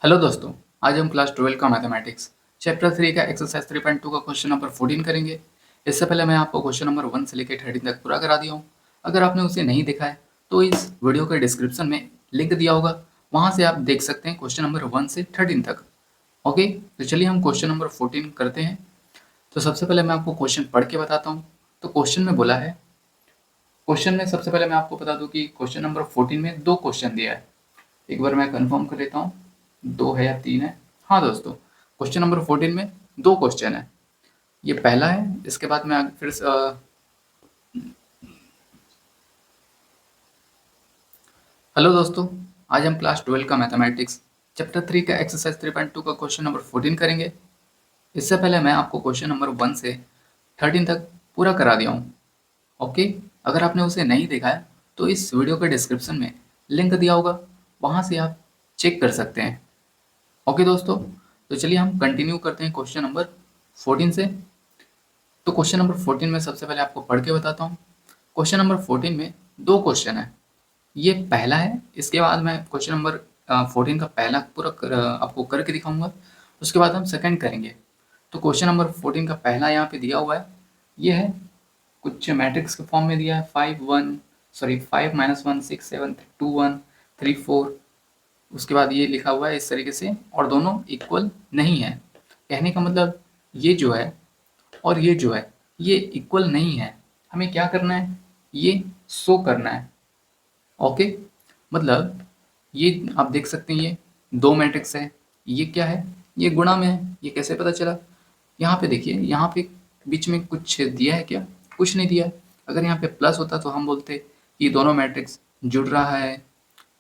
Hello दोस्तों, आज हम क्लास 12 का मैथमेटिक्स चैप्टर 3 का एक्सरसाइज 3.2 का क्वेश्चन नंबर 14 करेंगे। इससे पहले मैं आपको क्वेश्चन नंबर 1 से लेकर 13 तक पूरा करा दिया हूँ। अगर आपने उसे नहीं देखा है तो इस वीडियो के डिस्क्रिप्शन में लिंक दिया होगा, वहाँ से आप देख सकते हैं क्वेश्चन नंबर 1 से 13 तक। ओके, तो चलिए हम क्वेश्चन नंबर 14 करते हैं। तो सबसे पहले मैं आपको क्वेश्चन पढ़ के बताता हूँ। तो क्वेश्चन में बोला है, क्वेश्चन में सबसे पहले मैं आपको बता दूँ कि क्वेश्चन नंबर 14 में 2 क्वेश्चन दिया है। एक बार मैं कंफर्म कर लेता हूँ, 2 है या 3 है। हाँ दोस्तों, क्वेश्चन नंबर 14 में 2 क्वेश्चन है। ये पहला है, इसके बाद मैं फिर से हेलो दोस्तों, आज हम क्लास 12 का मैथमेटिक्स चैप्टर 3 का एक्सरसाइज 3.2 का क्वेश्चन नंबर 14 करेंगे। इससे पहले मैं आपको क्वेश्चन नंबर 1 से 13 तक पूरा करा दिया हूँ। ओके, अगर आपने उसे नहीं देखा है तो इस वीडियो के डिस्क्रिप्शन में लिंक दिया होगा, वहाँ से आप चेक कर सकते हैं। ओके दोस्तों, तो चलिए हम कंटिन्यू करते हैं क्वेश्चन नंबर 14 से। तो क्वेश्चन नंबर 14 में सबसे पहले आपको पढ़ के बताता हूँ। क्वेश्चन नंबर 14 में 2 क्वेश्चन है। ये पहला है, इसके बाद मैं क्वेश्चन नंबर 14 का पहला पूरा आपको करके दिखाऊंगा। उसके बाद हम सेकंड करेंगे। तो क्वेश्चन नंबर 14 का पहला यहाँ पे दिया हुआ है, ये है कुछ मैट्रिक्स के फॉर्म में दिया है। 5 माइनस 1 6 7 2 1 3 4। उसके बाद ये लिखा हुआ है इस तरीके से, और दोनों इक्वल नहीं है। कहने का मतलब ये जो है और ये जो है ये इक्वल नहीं है। हमें क्या करना है, ये शो करना है। ओके, मतलब ये आप देख सकते हैं, ये 2 मैट्रिक्स है। ये क्या है, ये गुणा में है। ये कैसे पता चला, यहाँ पे देखिए, यहाँ पे बीच में कुछ दिया है क्या, कुछ नहीं दिया है। अगर यहाँ पे प्लस होता तो हम बोलते कि दोनों मैट्रिक्स जुड़ रहा है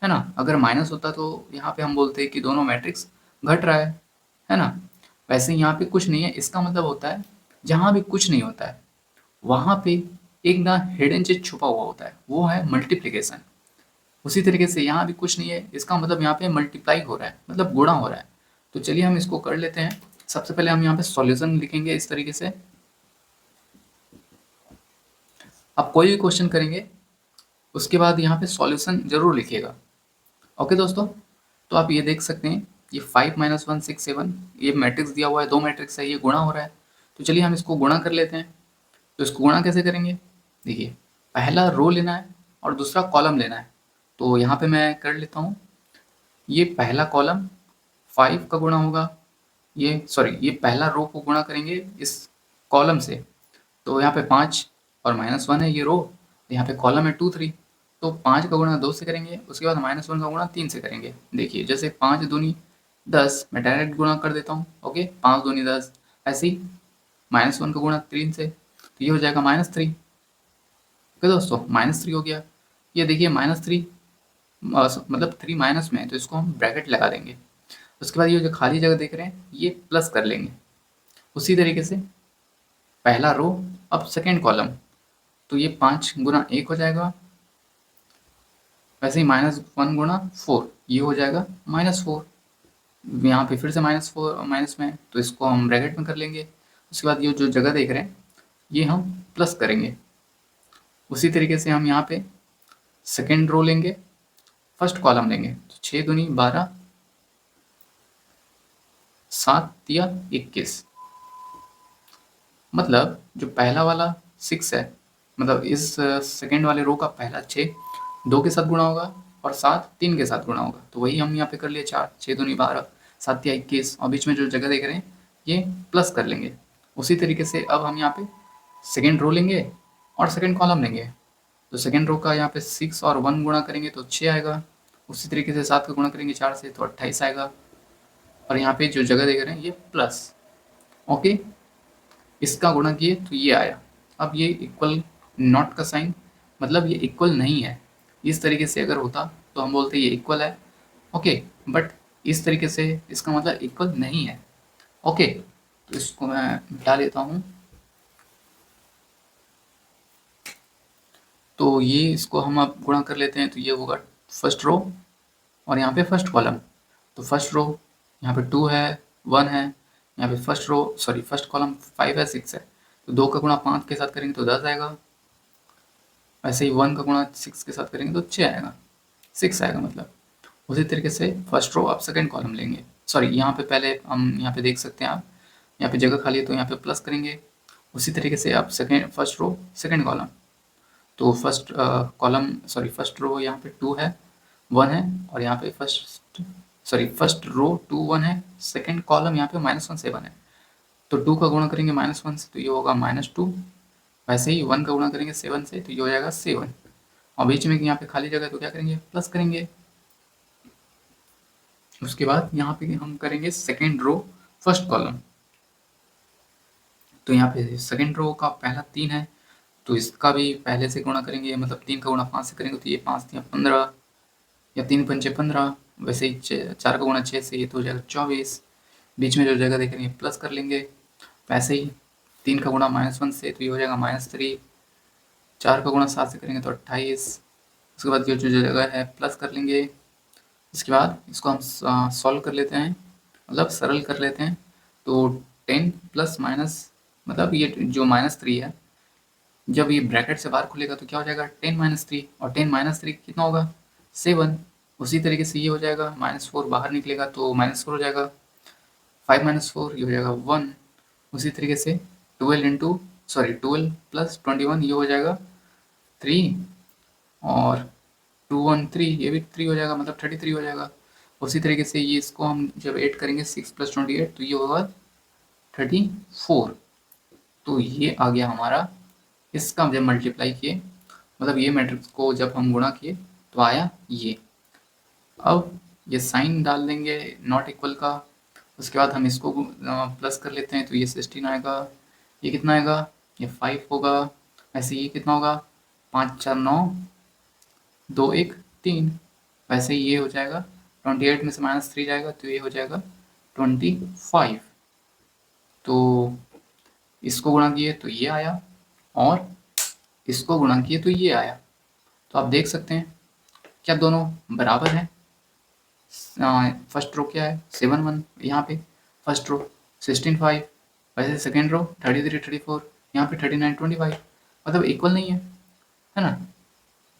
ना। अगर माइनस होता तो यहाँ पे हम बोलते कि दोनों मैट्रिक्स घट रहा है ना। वैसे यहाँ पे कुछ नहीं है, इसका मतलब होता है जहाँ भी कुछ नहीं होता है वहाँ पे एक ना हिडन चीज छुपा हुआ होता है, वो है मल्टीप्लिकेशन। उसी तरीके से यहाँ भी कुछ नहीं है, इसका मतलब यहाँ पे मल्टीप्लाई हो रहा है, मतलब गुणा हो रहा है। तो चलिए हम इसको कर लेते हैं। सबसे पहले हम यहाँ पे सॉल्यूशन लिखेंगे इस तरीके से। आप कोई भी क्वेश्चन करेंगे उसके बाद यहाँ पे सॉल्यूशन जरूर लिखिएगा। ओके दोस्तों, तो आप ये देख सकते हैं, ये 5 माइनस 1 6 7, ये मैट्रिक्स दिया हुआ है, 2 मैट्रिक्स है, ये गुणा हो रहा है। तो चलिए हम इसको गुणा कर लेते हैं। तो इसको गुणा कैसे करेंगे, देखिए, पहला रो लेना है और दूसरा कॉलम लेना है। तो यहाँ पे मैं कर लेता हूँ। ये पहला कॉलम 5 का गुणा होगा, ये पहला रो को गुणा करेंगे इस कॉलम से। तो यहाँ पे 5 और -1 है ये रो, यहाँ पे कॉलम है 2 3। तो 5 का गुणा 2 से करेंगे, उसके बाद -1 का गुणा 3 से करेंगे। देखिए, जैसे 5 दूनी 10, मैं डायरेक्ट गुणा कर देता हूँ। ओके, 5 दूनी 10, ऐसे ही -1 का गुणा 3 से, तो ये हो जाएगा -3। ओके दोस्तों, -3 हो गया। ये देखिए -3, मतलब 3 माइनस में है तो इसको हम ब्रैकेट लगा देंगे। उसके बाद ये जो खाली जगह देख रहे हैं ये प्लस कर लेंगे। उसी तरीके से पहला रो, अब सेकेंड कॉलम, तो ये 5 गुना 1 हो जाएगा। वैसे ही -1 गुना 4, ये हो जाएगा -4। यहाँ पे फिर से -4 माइनस में है, तो इसको हम ब्रैकेट में कर लेंगे। उसके बाद ये जो जगह देख रहे हैं ये हम प्लस करेंगे। उसी तरीके से हम यहाँ पे सेकेंड रो लेंगे, फर्स्ट कॉलम लेंगे। तो 6 दूनी 12, 7 या 21। मतलब जो पहला वाला 6 है, मतलब इस सेकेंड वाले रो का पहला 6 2 के साथ गुणा होगा और 7 3 के साथ गुणा होगा। तो वही हम यहाँ पे कर लिए 4, 6 दूनी 12, 7 या 21, और बीच में जो जगह देख रहे हैं ये प्लस कर लेंगे। उसी तरीके से अब हम यहाँ पे सेकेंड रो लेंगे और सेकेंड कॉलम लेंगे। तो सेकेंड रो का यहाँ पे 6 और 1 गुणा करेंगे तो 6 आएगा। उसी तरीके से 7 का गुणा करेंगे 4 से तो 28 आएगा। और यहाँ पे जो जगह देख रहे हैं ये प्लस। ओके, इसका गुणा किए तो ये आया। अब ये इक्वल नॉट का साइन, मतलब ये इक्वल नहीं है। इस तरीके से अगर होता तो हम बोलते ये इक्वल है। ओके, बट इस तरीके से इसका मतलब इक्वल नहीं है। ओके, तो इसको मैं मिटा लेता हूँ। तो ये इसको हम अब गुणा कर लेते हैं, तो ये होगा फर्स्ट रो और यहाँ पे फर्स्ट कॉलम। तो फर्स्ट रो यहाँ पे 2 है, 1 है, यहाँ पे फर्स्ट कॉलम 5 है, 6 है। तो 2 का गुणा 5 के साथ करेंगे तो 10 आएगा। वैसे ही 1 का गुणा 6 के साथ करेंगे तो 6 आएगा, 6 आएगा मतलब। उसी तरीके से फर्स्ट रो अब सेकेंड कॉलम लेंगे। सॉरी, यहाँ पे पहले हम यहाँ पे देख सकते हैं आप, यहाँ पे जगह खाली है तो यहाँ पे प्लस करेंगे। उसी तरीके से आप second first row second column, तो first column sorry first row यहाँ पे 2 है 1 है, और यहाँ पे फर्स्ट रो 2 1 है, सेकेंड कॉलम यहाँ पे -1 7 है। तो 2 का गुणा करेंगे -1 से तो ये होगा -2, वैसे ही 1 का गुणा करेंगे 7 से तो ये हो जाएगा 7, और बीच में यहाँ पे खाली जगह है तो क्या करेंगे प्लस करेंगे। उसके बाद यहाँ पे हम करेंगे सेकेंड रो फर्स्ट कॉलम, तो यहाँ पे सेकेंड रो का पहला 3 है तो इसका भी पहले से गुणा करेंगे, मतलब 3 का गुणा 5 से करेंगे तो ये 5 3 15 या 3 पंचे 15, वैसे ही 4 का गुणा 6 से ये तो हो जाएगा 24, बीच में जो जगह देख रहे हैं प्लस कर लेंगे। वैसे ही 3 का गुणा -1 से तो ये हो जाएगा -3, 4 का गुणा 7 से करेंगे तो 28, उसके बाद ये जो जगह है प्लस कर लेंगे। इसके बाद इसको हम सॉल्व कर लेते हैं, मतलब सरल कर लेते हैं, तो 10 प्लस माइनस, मतलब ये जो -3 है जब ये ब्रैकेट से बाहर खुलेगा तो क्या हो जाएगा 10 -3, और 10 - 3 कितना होगा 7। उसी तरीके से ये हो जाएगा -4 बाहर निकलेगा तो -4 हो जाएगा, 5 - 4 ये हो जाएगा 1। उसी तरीके से 12 प्लस 21 ये हो जाएगा 3, और 2 1 3 ये भी 3 हो जाएगा, मतलब 33 हो जाएगा। उसी तरीके से ये इसको हम जब ऐड करेंगे 6 + 28 तो ये होगा 34। तो ये आ गया हमारा, इसका जब मल्टीप्लाई किए, मतलब ये मैट्रिक्स को जब हम गुणा किए तो आया ये। अब ये साइन डाल देंगे नॉट इक्वल का, उसके बाद हम इसको प्लस कर लेते हैं तो ये 16 आएगा, ये कितना आएगा ये 5 होगा, ऐसे ये कितना होगा 5 4 9 2 1 3, वैसे ही ये हो जाएगा 28 में से -3 जाएगा तो ये हो जाएगा 25। तो इसको गुणा किए तो ये आया, और इसको गुणा किए तो ये आया। तो आप देख सकते हैं क्या दोनों बराबर हैं। फर्स्ट रो क्या है 7 1, यहाँ पे फर्स्ट रो 16 5, वैसे सेकेंड रो 33 34, यहाँ पे 39 25, मतलब इक्वल नहीं है ना।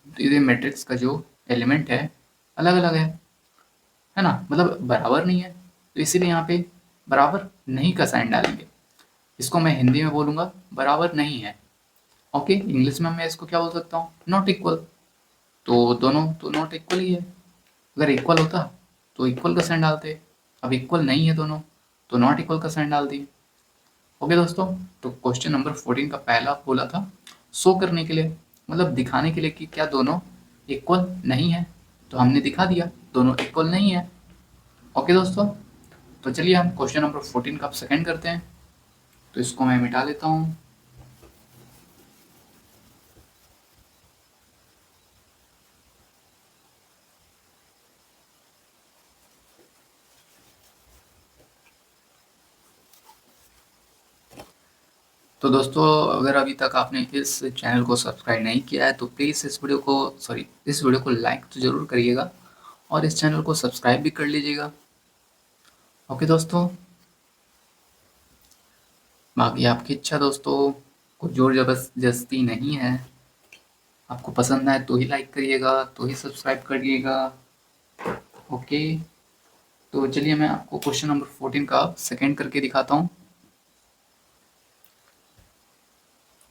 तो ये मैट्रिक्स का जो एलिमेंट है अलग अलग है ना, मतलब बराबर नहीं है, तो इसीलिए यहाँ पे बराबर नहीं का साइन डालेंगे। इसको मैं हिंदी में बोलूँगा बराबर नहीं है, ओके। इंग्लिश में मैं इसको क्या बोल सकता हूँ नॉट इक्वल। तो दोनों तो नॉट इक्वल ही है, अगर इक्वल होता तो इक्वल का साइन डालते, अब इक्वल नहीं है दोनों तो नॉट इक्वल का साइन डाल दिए। ओके दोस्तों, तो क्वेश्चन नंबर 14 का पहला बोला था शो करने के लिए, मतलब दिखाने के लिए कि क्या दोनों इक्वल नहीं है, तो हमने दिखा दिया दोनों इक्वल नहीं है। ओके दोस्तों, तो चलिए हम क्वेश्चन नंबर 14 का सेकेंड करते हैं, तो इसको मैं मिटा लेता हूँ। तो दोस्तों, अगर अभी तक आपने इस चैनल को सब्सक्राइब नहीं किया है तो प्लीज़ इस वीडियो को लाइक तो ज़रूर करिएगा, और इस चैनल को सब्सक्राइब भी कर लीजिएगा। ओके दोस्तों, बाकी आपकी इच्छा दोस्तों, कोई जोर जबरदस्ती नहीं है, आपको पसंद आए तो ही लाइक करिएगा, तो ही सब्सक्राइब करिएगा। ओके, तो चलिए मैं आपको क्वेश्चन नंबर 14 का सेकेंड करके दिखाता हूँ।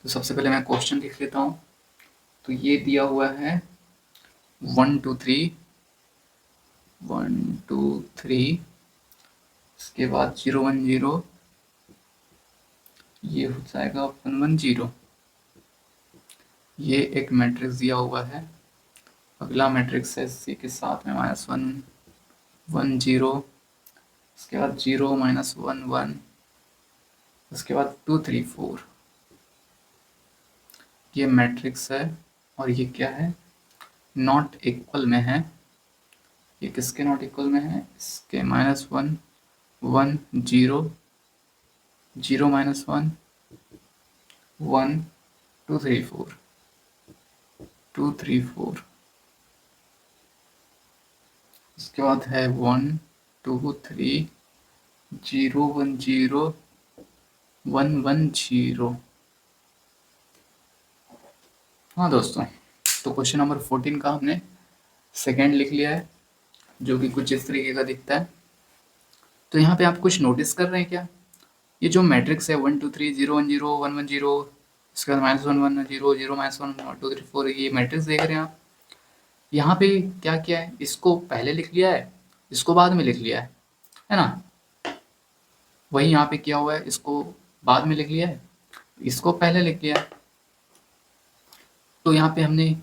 तो सबसे पहले मैं क्वेश्चन लिख लेता हूँ। तो ये दिया हुआ है 1 2 3 1 2 3, इसके बाद 0 1 0, ये हो जाएगा 1 1 0। ये एक मैट्रिक्स दिया हुआ है। अगला मैट्रिक्स है सी के साथ में -1 1 0, उसके बाद 0 -1 1, उसके बाद 2 3 4। ये मैट्रिक्स है, और ये क्या है नॉट इक्वल में है। ये किसके नॉट इक्वल में है, इसके -1 1 0 0 -1 1 2 3 4 2 3 4। इसके बाद है 1 2 3 0 1 0 1 1 0। हाँ दोस्तों, तो क्वेश्चन नंबर 14 का हमने सेकेंड लिख लिया है, जो कि कुछ इस तरीके का दिखता है। तो यहाँ पे आप कुछ नोटिस कर रहे हैं क्या? ये जो मैट्रिक्स है 1 2 3 0 1 0 1 1 0, इसके बाद -1 1 0 0 -1 2 3 4, ये मैट्रिक्स देख रहे हैं आप। यहाँ पे क्या किया है, इसको पहले लिख लिया है, इसको बाद में लिख लिया है ना? वही यहाँ पे किया हुआ है, इसको बाद में लिख लिया है, इसको पहले लिख लिया है। तो यहाँ पे हमने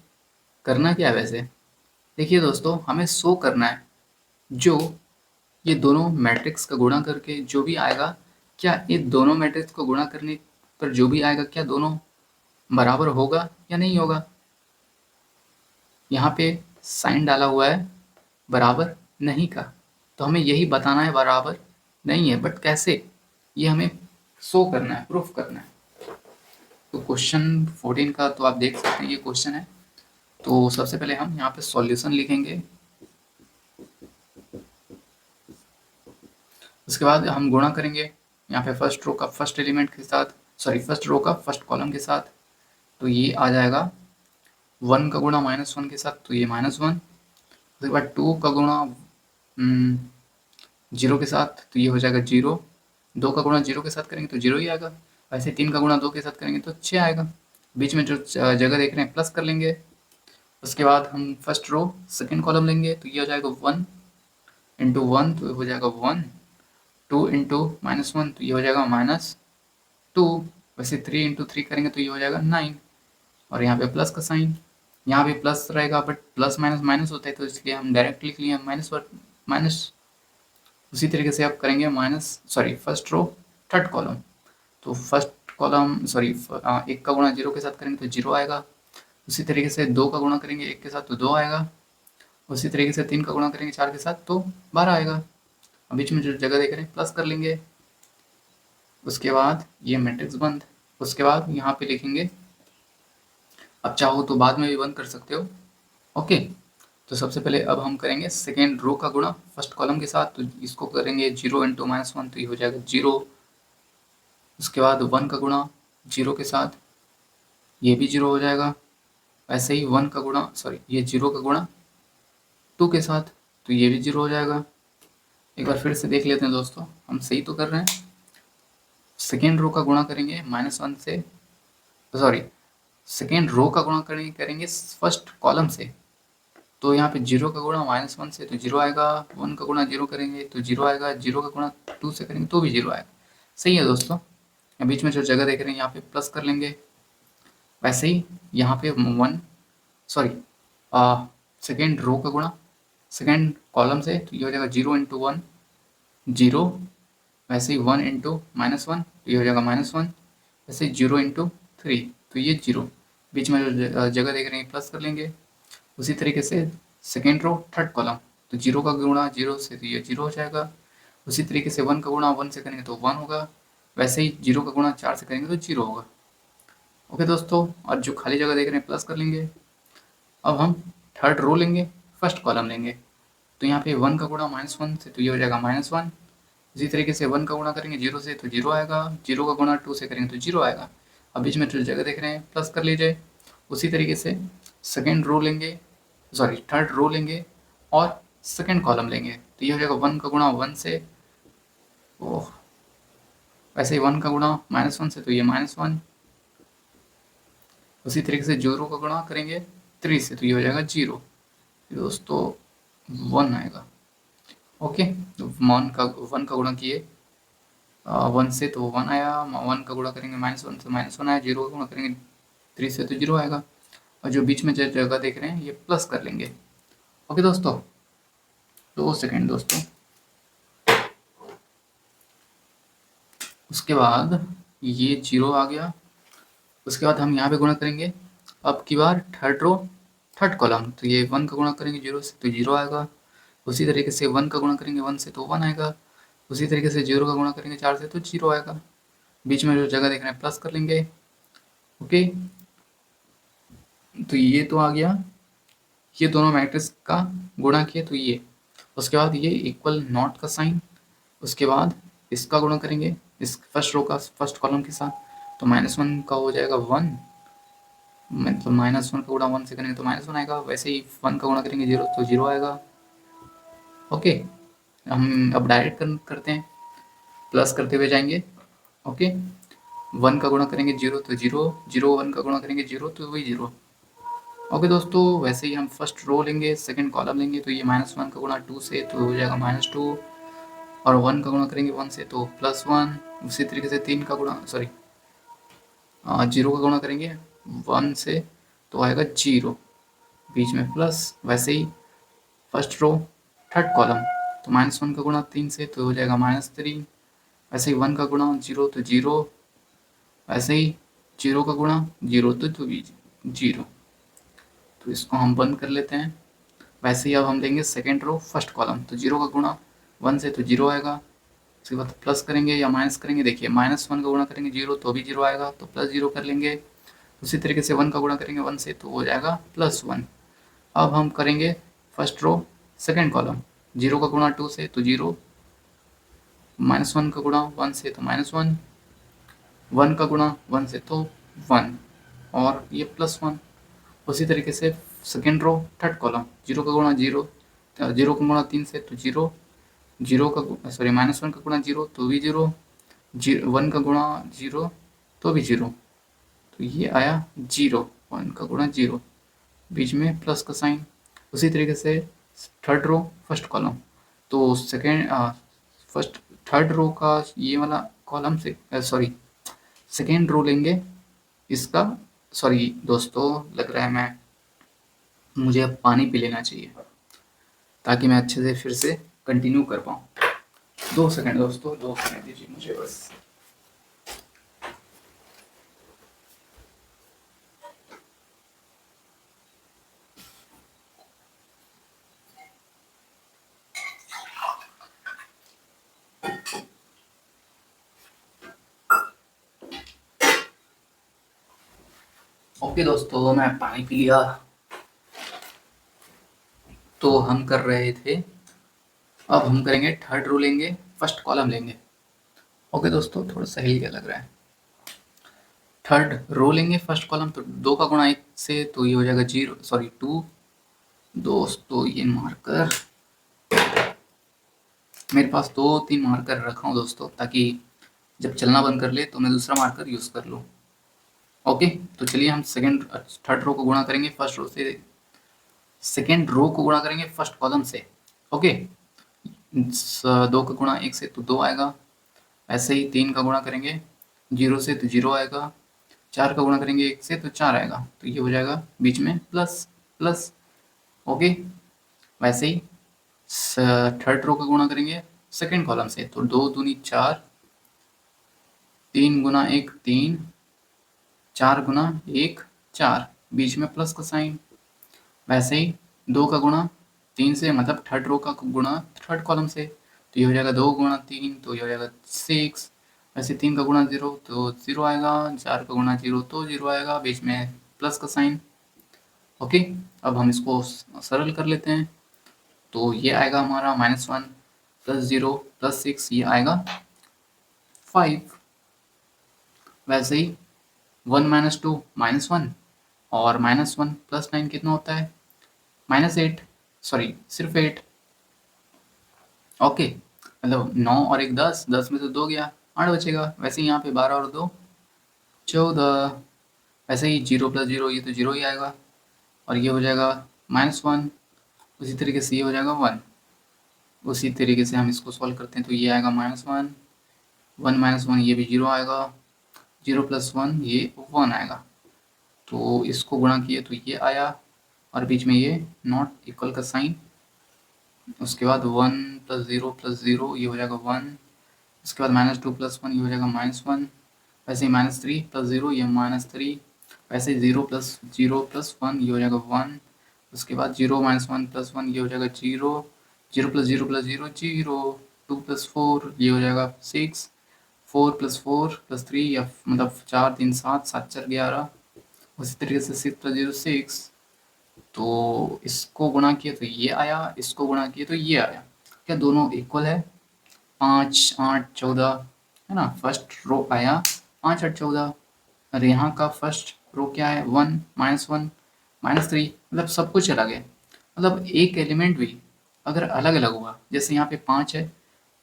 करना क्या है वैसे? देखिए दोस्तों, हमें शो करना है जो ये दोनों मैट्रिक्स का गुणा करके जो भी आएगा, क्या ये दोनों मैट्रिक्स को गुणा करने पर जो भी आएगा, क्या दोनों बराबर होगा या नहीं होगा? यहाँ पे साइन डाला हुआ है बराबर नहीं का, तो हमें यही बताना है बराबर नहीं है, बट कैसे, ये हमें शो करना है, प्रूफ करना है। तो क्वेश्चन 14 का तो आप देख सकते हैं, ये क्वेश्चन है। तो सबसे पहले हम यहाँ पे सॉल्यूशन लिखेंगे, उसके बाद हम गुणा करेंगे यहाँ पे फर्स्ट रो का फर्स्ट एलिमेंट के साथ, सॉरी फर्स्ट रो का फर्स्ट कॉलम के साथ। तो ये आ जाएगा 1 का गुणा -1 के साथ, तो ये -1। उसके बाद 2 का गुणा 0 के साथ, तो ये हो जाएगा 0। 2 का गुणा 0 के साथ करेंगे तो 0 ही आएगा। वैसे 3 का गुणा 2 के साथ करेंगे तो 6 आएगा। बीच में जो जगह देख रहे हैं प्लस कर लेंगे। उसके बाद हम फर्स्ट रो सेकेंड कॉलम लेंगे, तो ये हो जाएगा 1 इंटू 1, तो हो जाएगा 1। 2 इंटू -1, तो ये हो जाएगा -2। वैसे 3 इंटू 3 करेंगे तो ये हो जाएगा 9। और यहाँ पे प्लस का साइन, यहाँ पे प्लस रहेगा, बट प्लस माइनस माइनस होता है, तो इसलिए हम डायरेक्ट लिख लिए माइनस माइनस। उसी तरीके से आप करेंगे फर्स्ट रो थर्ड कॉलम। तो फर्स्ट कॉलम एक का गुणा 0 के साथ करेंगे तो 0 आएगा। उसी तरीके से 2 का गुणा करेंगे 1 के साथ तो 2 आएगा। उसी तरीके से 3 का गुणा करेंगे 4 के साथ तो 12 आएगा। अब बीच में जो जगह देख रहे हैं प्लस कर लेंगे। उसके बाद ये मैट्रिक्स बंद। उसके बाद यहाँ पे लिखेंगे, अब चाहो तो बाद में भी बंद कर सकते हो। ओके, तो सबसे पहले अब हम करेंगे सेकेंड रो का गुणा फर्स्ट कॉलम के साथ, तो इसको करेंगे 0 इंटू -1, तो ये हो जाएगा 0। उसके बाद 1 का गुणा 0 के साथ, ये भी 0 हो जाएगा। वैसे ही 1 का गुणा ये 0 का गुणा 2 के साथ, तो ये भी 0 हो जाएगा। एक बार फिर से देख लेते हैं दोस्तों, हम सही तो कर रहे हैं। सेकेंड रो का गुणा करेंगे -1 से, सेकेंड रो का गुणा करेंगे फर्स्ट कॉलम से, तो यहाँ पे 0 का गुणा -1 से तो 0 आएगा। 1 का गुणा 0 करेंगे तो 0 आएगा। 0 का गुणा 2 से करेंगे तो भी 0 आएगा। सही है दोस्तों। बीच में जो जगह देख रहे हैं यहाँ पे प्लस कर लेंगे। वैसे ही यहाँ पे सेकेंड रो का गुणा सेकेंड कॉलम से, तो ये हो जाएगा 0 इंटू 1 0। वैसे ही 1 इंटू -1, तो ये हो जाएगा -1। वैसे ही 0 इंटू 3, तो ये 0। बीच में जो जगह देख रहे हैं प्लस कर लेंगे। उसी तरीके से सेकेंड रो थर्ड कॉलम, तो 0 का गुणा 0 से तो ये 0 हो जाएगा। उसी तरीके से 1 का गुणा 1 से करेंगे तो 1 होगा। वैसे ही 0 का गुणा 4 से करेंगे तो 0 होगा। ओके दोस्तों, और जो खाली जगह देख रहे हैं प्लस कर लेंगे। अब हम थर्ड रो लेंगे, फर्स्ट कॉलम लेंगे, तो यहाँ पे 1 का गुणा -1 से, तो ये हो जाएगा -1। इसी तरीके से 1 का गुणा करेंगे 0 से तो 0 आएगा। 0 का गुणा 2 से करेंगे तो 0 आएगा। अब बीच में जो जगह देख रहे हैं प्लस कर लीजिए। उसी तरीके से सेकेंड रो लेंगे, थर्ड रो लेंगे और सेकेंड कॉलम लेंगे, तो ये हो जाएगा 1 का गुणा 1 से, ओह वैसे ही 1 का गुणा -1 से, तो ये -1। उसी तरीके से 0 का गुणा करेंगे 3 से, तो ये हो जाएगा 0। दोस्तों 1 आएगा। ओके, तो 1 का गुणा किए 1 से तो 1 आया। 1 का गुणा करेंगे -1 से -1 आया। 0 का गुणा करेंगे 3 से तो 0 आएगा। और जो बीच में जो जगह देख रहे हैं ये प्लस कर लेंगे। ओके दोस्तों, 2 सेकेंड दोस्तों। उसके बाद ये 0 आ गया। उसके बाद हम यहाँ पे गुणा करेंगे अब की बार थर्ड रो थर्ड कॉलम, तो ये 1 का गुणा करेंगे 0 से तो 0 आएगा। उसी तरीके से 1 का गुणा करेंगे 1 से तो 1 आएगा। उसी तरीके से 0 का गुणा करेंगे 4 से तो 0 आएगा। बीच में जो जगह देख रहे हैं प्लस कर लेंगे। ओके, तो ये तो आ गया, ये दोनों मैट्रिक्स का गुणा किए तो ये। उसके बाद ये इक्वल नॉट का साइन। उसके बाद इसका गुणा करेंगे इस फर्स्ट रो का फर्स्ट कॉलम के साथ, तो -1 का हो जाएगा 1। मतलब -1 का गुणा 1 से करेंगे तो -1 आएगा। वैसे ही 1 का गुणा करेंगे 0 तो 0 आएगा। ओके, हम अब डायरेक्ट करते हैं, प्लस करते हुए जाएंगे। ओके, 1 का गुणा करेंगे 0 तो 0, 0 1 का गुणा करेंगे 0 तो वही 0। ओके दोस्तों, वैसे ही हम फर्स्ट रो लेंगे, सेकंड कॉलम लेंगे, तो ये -1 का गुणा 2 से तो हो जाएगा -2, और 1 का गुणा करेंगे 1 से तो +1। उसी तरीके से 3 का गुणा, सॉरी 0 का गुणा करेंगे 1 से तो आएगा 0, बीच में प्लस। वैसे ही फर्स्ट रो थर्ड कॉलम, तो -1 का गुणा 3 से तो हो जाएगा -3। वैसे ही 1 का गुणा 0 तो 0, वैसे ही 0 का गुणा 0 तो भी 0, तो इसको हम बंद कर लेते हैं। वैसे ही अब हम लेंगे सेकेंड रो फर्स्ट कॉलम, तो 0 का गुणा 1 से तो 0 आएगा, उसके बाद प्लस करेंगे या माइनस करेंगे। देखिए -1 का गुणा करेंगे 0 तो भी 0 आएगा, तो +0 कर लेंगे। उसी तरीके से 1 का गुणा करेंगे 1 से तो हो जाएगा +1। अब हम करेंगे फर्स्ट रो सेकेंड कॉलम, 0 का गुणा 2 से तो 0, -1 का गुणा 1 से तो -1, 1 का गुणा 1 से तो 1, और ये +1। उसी तरीके से सेकेंड रो थर्ड कॉलम, 0 का गुणा 0, 0 का गुणा 3 से तो 0, 0 का सॉरी -1 का गुणा 0 तो भी 0, 1 का गुणा 0 तो भी 0, तो ये आया 0, 1 का गुणा 0, बीच में प्लस का साइन। उसी तरीके से थर्ड रो फर्स्ट कॉलम, तो सेकेंड फर्स्ट थर्ड रो का ये वाला कॉलम से सॉरी सेकेंड रो लेंगे इसका। सॉरी दोस्तों, लग रहा है मुझे अब पानी पी लेना चाहिए ताकि मैं अच्छे से फिर से कंटिन्यू कर पाऊँ। 2 सेकंड दोस्तों, 2 सेकंड दीजिए मुझे बस। ओके दोस्तों, मैं पानी पी लिया। तो हम कर रहे थे, अब हम करेंगे थर्ड रो लेंगे फर्स्ट कॉलम लेंगे। ओके दोस्तों, थोड़ा सा हिल गया लग रहा है। थर्ड रो लेंगे फर्स्ट कॉलम, तो 2 का गुणा 1 से तो ये हो जाएगा 0 सॉरी 2। दोस्तों ये मार्कर, मेरे पास 2-3 मार्कर रखा हूँ दोस्तों, ताकि जब चलना बंद कर ले तो मैं दूसरा मार्कर यूज़ कर लूँ। ओके, तो चलिए हम थर्ड रो को गुणा करेंगे फर्स्ट रो से, सेकेंड रो को गुणा करेंगे फर्स्ट कॉलम से। ओके, 2 का गुणा 1 से तो 2 आएगा। ऐसे ही 3 का गुणा करेंगे 0 से तो 0 आएगा। 4 का गुणा करेंगे 1 से तो 4 आएगा, तो ये हो जाएगा बीच में प्लस प्लस। ओके, वैसे ही थर्ड रो का गुणा करेंगे सेकेंड कॉलम से, तो 2 दूनी 4, 3 गुना 1 3, 4 गुना 1 4, बीच में प्लस का साइन। वैसे ही 2 का गुणा 3 से, मतलब थर्ड रो का गुणा थर्ड कॉलम से, तो ये हो जाएगा 2 गुणा 3 तो ये हो जाएगा 6। वैसे 3 का गुणा 0 तो 0 आएगा, 4 का गुणा 0 तो 0 आएगा, बीच में प्लस का साइन। ओके, अब हम इसको सरल कर लेते हैं, तो ये आएगा हमारा -1 + 0 + 6, ये आएगा 5। वैसे ही 1 - 2 -1, और -1 + 9 कितना होता है -8, सॉरी सिर्फ 8। ओके, मतलब 9 और 1 10, 10 में से 2 गया, 8 बचेगा। वैसे ही यहाँ पे 12 और 2 14। वैसे ही 0 + 0 ये तो 0 ही आएगा, और ये हो जाएगा -1। उसी तरीके से ये हो जाएगा 1। उसी तरीके से हम इसको सॉल्व करते हैं, तो ये आएगा -1, 1 - 1 ये भी 0 आएगा, 0 + 1 ये 1 आएगा। तो इसको गुणा किए तो ये आया, और बीच में ये नॉट इक्वल का साइन। उसके बाद 1 + 0 + 0 ये हो जाएगा 1। उसके बाद -2 + 1 ये हो जाएगा -1। वैसे ही -3 + 0 ये -3। वैसे ही 0 + 0 + 1 ये हो जाएगा 1। उसके बाद 0 - 1 + 1 ये हो जाएगा 0, 0 + 0 + 0 0, 2 + 4 ये हो जाएगा 6, 4 + 4 + 3 या मतलब 4 3 7, 7 4 11। उसी तरीके से 6 + 0 6। तो इसको गुणा किए तो ये आया, इसको गुणा किए तो ये आया। क्या दोनों इक्वल है? 5 8 14 है ना। फर्स्ट रो आया 5 8 14, और यहाँ का फर्स्ट रो क्या है 1 -1 -3, मतलब सब कुछ चला गया। मतलब एक एलिमेंट भी अगर अलग अलग हुआ, जैसे यहाँ पे 5 है,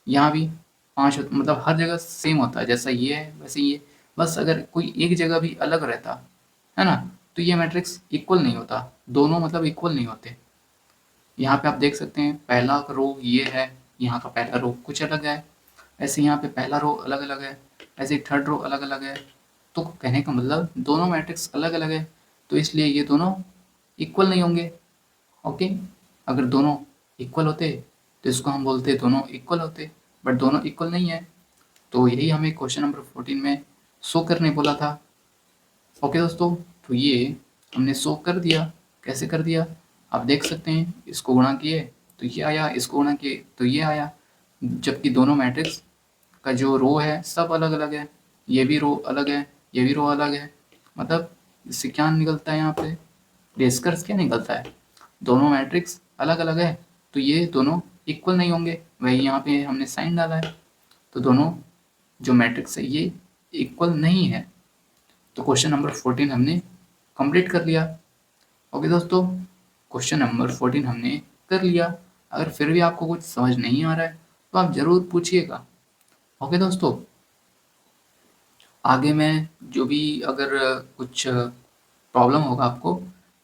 यहाँ भी 5 मतलब हर जगह सेम होता है, जैसा ये है वैसे ये, बस अगर कोई एक जगह भी अलग रहता है ना, तो ये मैट्रिक्स इक्वल नहीं होता, दोनों मतलब इक्वल नहीं होते। यहाँ पे आप देख सकते हैं पहला रो ये है, यहाँ का पहला रो कुछ अलग है, ऐसे यहाँ पे पहला रो अलग अलग है, ऐसे थर्ड रो अलग अलग है। तो कहने का मतलब दोनों मैट्रिक्स अलग अलग है, तो इसलिए ये दोनों इक्वल नहीं होंगे। ओके, अगर दोनों इक्वल होते तो इसको हम बोलते दोनों इक्वल होते, बट दोनों इक्वल नहीं है, तो यही हमें क्वेश्चन नंबर 14 में शो करने बोला था। ओके दोस्तों, तो ये हमने शो कर दिया। कैसे कर दिया आप देख सकते हैं, इसको गुणा किए तो ये आया, इसको गुणा किए तो ये आया, जबकि दोनों मैट्रिक्स का जो रो है सब अलग अलग है, ये भी रो अलग है, ये भी रो अलग है। मतलब इससे क्या निकलता है, यहाँ पे निष्कर्ष क्या निकलता है, दोनों मैट्रिक्स अलग अलग है, तो ये दोनों इक्वल नहीं होंगे। वही यहाँ पे हमने साइन डाला है, तो दोनों जो मैट्रिक्स है ये इक्वल नहीं है। तो क्वेश्चन नंबर 14 हमने कंप्लीट कर लिया। ओके दोस्तों, क्वेश्चन नंबर 14 हमने कर लिया। अगर फिर भी आपको कुछ समझ नहीं आ रहा है तो आप ज़रूर पूछिएगा। ओके दोस्तों, आगे मैं जो भी अगर कुछ प्रॉब्लम होगा आपको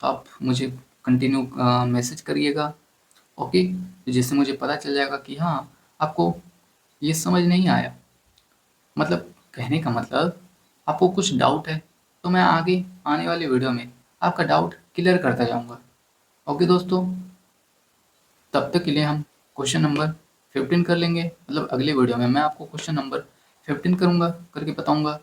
तो आप मुझे कंटिन्यू मैसेज करिएगा। ओके, जिससे मुझे पता चल जाएगा कि हाँ आपको ये समझ नहीं आया, मतलब कहने का मतलब आपको कुछ डाउट है, तो मैं आगे आने वाले वीडियो में आपका डाउट क्लियर करता जाऊंगा। ओके दोस्तों, तब तक के लिए हम क्वेश्चन नंबर 15 कर लेंगे, मतलब अगले वीडियो में मैं आपको क्वेश्चन नंबर 15 करूंगा, करके बताऊंगा।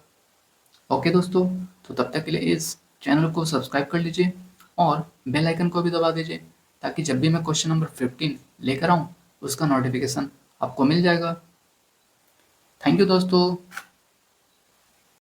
ओके दोस्तों, तो तब तक के लिए इस चैनल को सब्सक्राइब कर लीजिए और बेल आइकन को भी दबा दीजिए, ताकि जब भी मैं क्वेश्चन नंबर 15 लेकर आऊँ उसका नोटिफिकेशन आपको मिल जाएगा। थैंक यू दोस्तों।